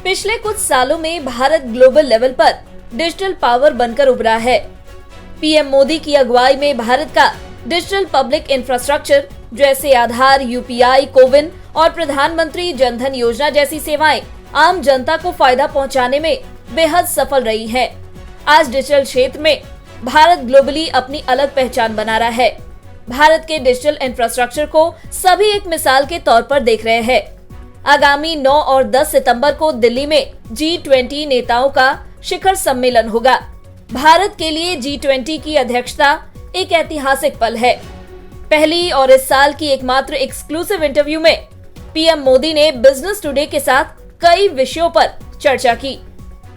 पिछले कुछ सालों में भारत ग्लोबल लेवल पर डिजिटल पावर बनकर उभरा है। पीएम मोदी की अगुवाई में भारत का डिजिटल पब्लिक इंफ्रास्ट्रक्चर जैसे आधार, यूपीआई, कोविन और प्रधानमंत्री जनधन योजना जैसी सेवाएं आम जनता को फायदा पहुंचाने में बेहद सफल रही हैं। आज डिजिटल क्षेत्र में भारत ग्लोबली अपनी अलग पहचान बना रहा है। भारत के डिजिटल इंफ्रास्ट्रक्चर को सभी एक मिसाल के तौर पर देख रहे हैं। आगामी 9 और 10 सितंबर को दिल्ली में G20 नेताओं का शिखर सम्मेलन होगा। भारत के लिए G20 की अध्यक्षता एक ऐतिहासिक पल है। पहली और इस साल की एकमात्र एक्सक्लूसिव इंटरव्यू में पीएम मोदी ने बिजनेस टुडे के साथ कई विषयों पर चर्चा की।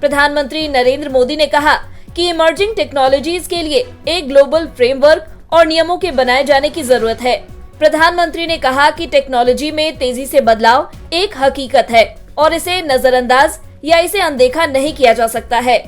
प्रधानमंत्री नरेंद्र मोदी ने कहा कि इमर्जिंग टेक्नोलॉजीज के लिए एक ग्लोबल फ्रेमवर्क और नियमों के बनाए जाने की जरूरत है। प्रधानमंत्री ने कहा कि टेक्नोलॉजी में तेजी से बदलाव एक हकीकत है और इसे नजरअंदाज या इसे अनदेखा नहीं किया जा सकता है।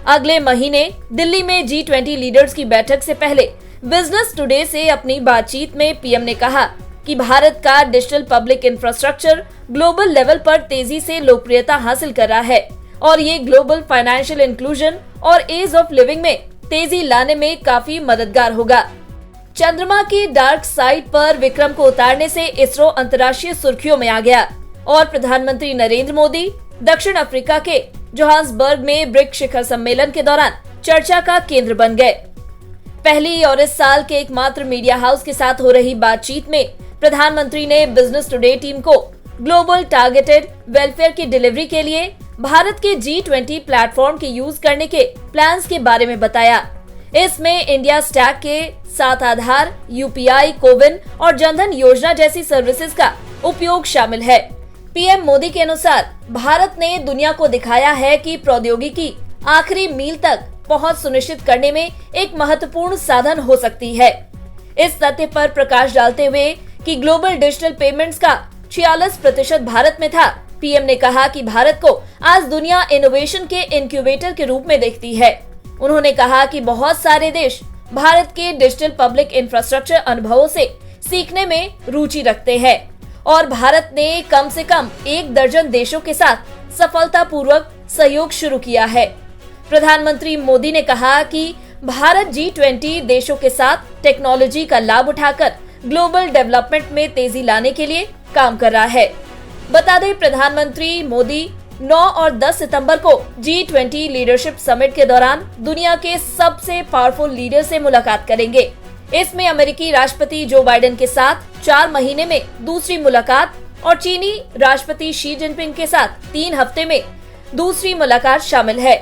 अगले महीने दिल्ली में G20 लीडर्स की बैठक से पहले बिजनेस टुडे से अपनी बातचीत में पीएम ने कहा कि भारत का digital public infrastructure global level पर तेजी से लोकप्रियता हासिल कर रहा है और ये ग्लोबल फाइनेंशियल इंक्लूजन और ईज ऑफ लिविंग में तेजी लाने में काफी मददगार होगा। चंद्रमा की डार्क साइड पर विक्रम को उतारने से इसरो अंतर्राष्ट्रीय सुर्खियों में आ गया और प्रधानमंत्री नरेंद्र मोदी दक्षिण अफ्रीका के जोहान्सबर्ग में ब्रिक्स शिखर सम्मेलन के दौरान चर्चा का केंद्र बन गए। पहली और इस साल के एकमात्र मीडिया हाउस के साथ हो रही बातचीत में प्रधानमंत्री ने बिजनेस टुडे टीम को ग्लोबल टारगेटेड वेलफेयर की डिलीवरी के लिए भारत के G20 प्लेटफॉर्म के यूज करने के प्लान्स के बारे में बताया। इसमें इंडिया स्टैक के साथ आधार, यूपीआई, कोविन और जनधन योजना जैसी सर्विसेज का उपयोग शामिल है। पीएम मोदी के अनुसार भारत ने दुनिया को दिखाया है कि प्रौद्योगिकी आखिरी मील तक पहुंच सुनिश्चित करने में एक महत्वपूर्ण साधन हो सकती है। इस तथ्य पर प्रकाश डालते हुए कि ग्लोबल डिजिटल पेमेंट्स का 46% भारत में था, पीएम ने कहा कि भारत को आज दुनिया इनोवेशन के इनक्यूबेटर के रूप में देखती है। उन्होंने कहा कि बहुत सारे देश भारत के डिजिटल पब्लिक इंफ्रास्ट्रक्चर अनुभवों से सीखने में रुचि रखते हैं और भारत ने कम से कम 1 दर्जन देशों के साथ सफलतापूर्वक सहयोग शुरू किया है। प्रधानमंत्री मोदी ने कहा कि भारत G20 देशों के साथ टेक्नोलॉजी का लाभ उठाकर ग्लोबल डेवलपमेंट में तेजी लाने के लिए काम कर रहा है। बता दें, प्रधानमंत्री मोदी 9 और 10 सितंबर को G20 लीडरशिप समिट के दौरान दुनिया के सबसे पावरफुल लीडर से मुलाकात करेंगे। इसमें अमेरिकी राष्ट्रपति जो बाइडेन के साथ 4 महीने में दूसरी मुलाकात और चीनी राष्ट्रपति शी जिनपिंग के साथ 3 हफ्ते में दूसरी मुलाकात शामिल है।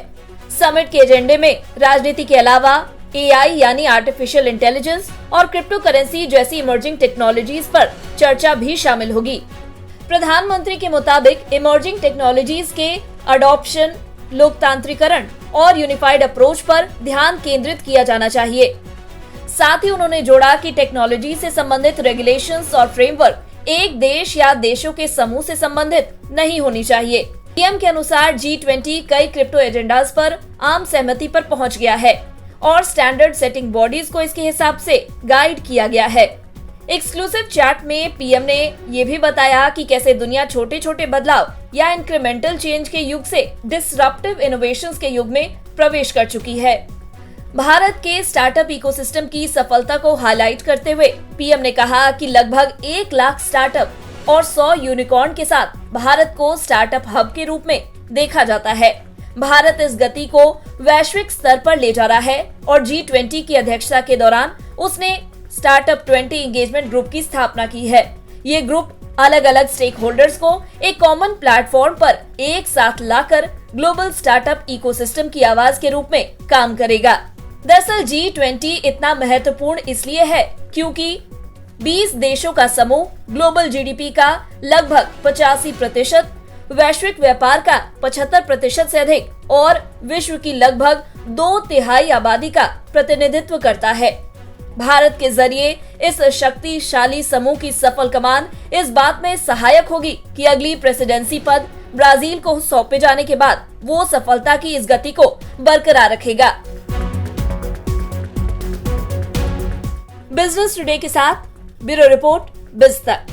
समिट के एजेंडे में राजनीति के अलावा AI यानी आर्टिफिशियल इंटेलिजेंस और क्रिप्टो करेंसी जैसी इमर्जिंग टेक्नोलॉजीज पर चर्चा भी शामिल होगी। प्रधानमंत्री के मुताबिक इमर्जिंग टेक्नोलॉजीज के अडॉप्शन, लोकतांत्रिकरण और यूनिफाइड अप्रोच पर ध्यान केंद्रित किया जाना चाहिए। साथ ही उन्होंने जोड़ा कि टेक्नोलॉजी से संबंधित रेगुलेशंस और फ्रेमवर्क एक देश या देशों के समूह से संबंधित नहीं होनी चाहिए। पीएम के अनुसार G20 कई क्रिप्टो एजेंडाज पर आम सहमति पर पहुंच गया है और स्टैंडर्ड सेटिंग बॉडीज को इसके हिसाब से गाइड किया गया है। एक्सक्लूसिव चैट में पीएम ने ये भी बताया कि कैसे दुनिया छोटे छोटे बदलाव या इंक्रीमेंटल चेंज के युग से डिसरप्टिव इनोवेशंस के युग में प्रवेश कर चुकी है। भारत के स्टार्टअप इकोसिस्टम की सफलता को हाईलाइट करते हुए पीएम ने कहा कि लगभग 1 लाख स्टार्टअप और 100 यूनिकॉर्न के साथ भारत को स्टार्टअप हब के रूप में देखा जाता है। भारत इस गति को वैश्विक स्तर पर ले जा रहा है और G20 की अध्यक्षता के दौरान उसने स्टार्टअप 20 एंगेजमेंट ग्रुप की स्थापना की है। ये ग्रुप अलग अलग स्टेक होल्डर्स को एक कॉमन प्लेटफॉर्म पर एक साथ लाकर ग्लोबल स्टार्टअप इकोसिस्टम की आवाज के रूप में काम करेगा। दरअसल G20 इतना महत्वपूर्ण इसलिए है क्योंकि 20 देशों का समूह ग्लोबल जीडीपी का लगभग 85%, वैश्विक व्यापार का 75% से अधिक और विश्व की लगभग 2/3 आबादी का प्रतिनिधित्व करता है। भारत के जरिए इस शक्तिशाली समूह की सफल कमान इस बात में सहायक होगी कि अगली प्रेसिडेंसी पद ब्राजील को सौंपे जाने के बाद वो सफलता की इस गति को बरकरार रखेगा। बिजनेस टुडे के साथ ब्यूरो रिपोर्ट बिज तक।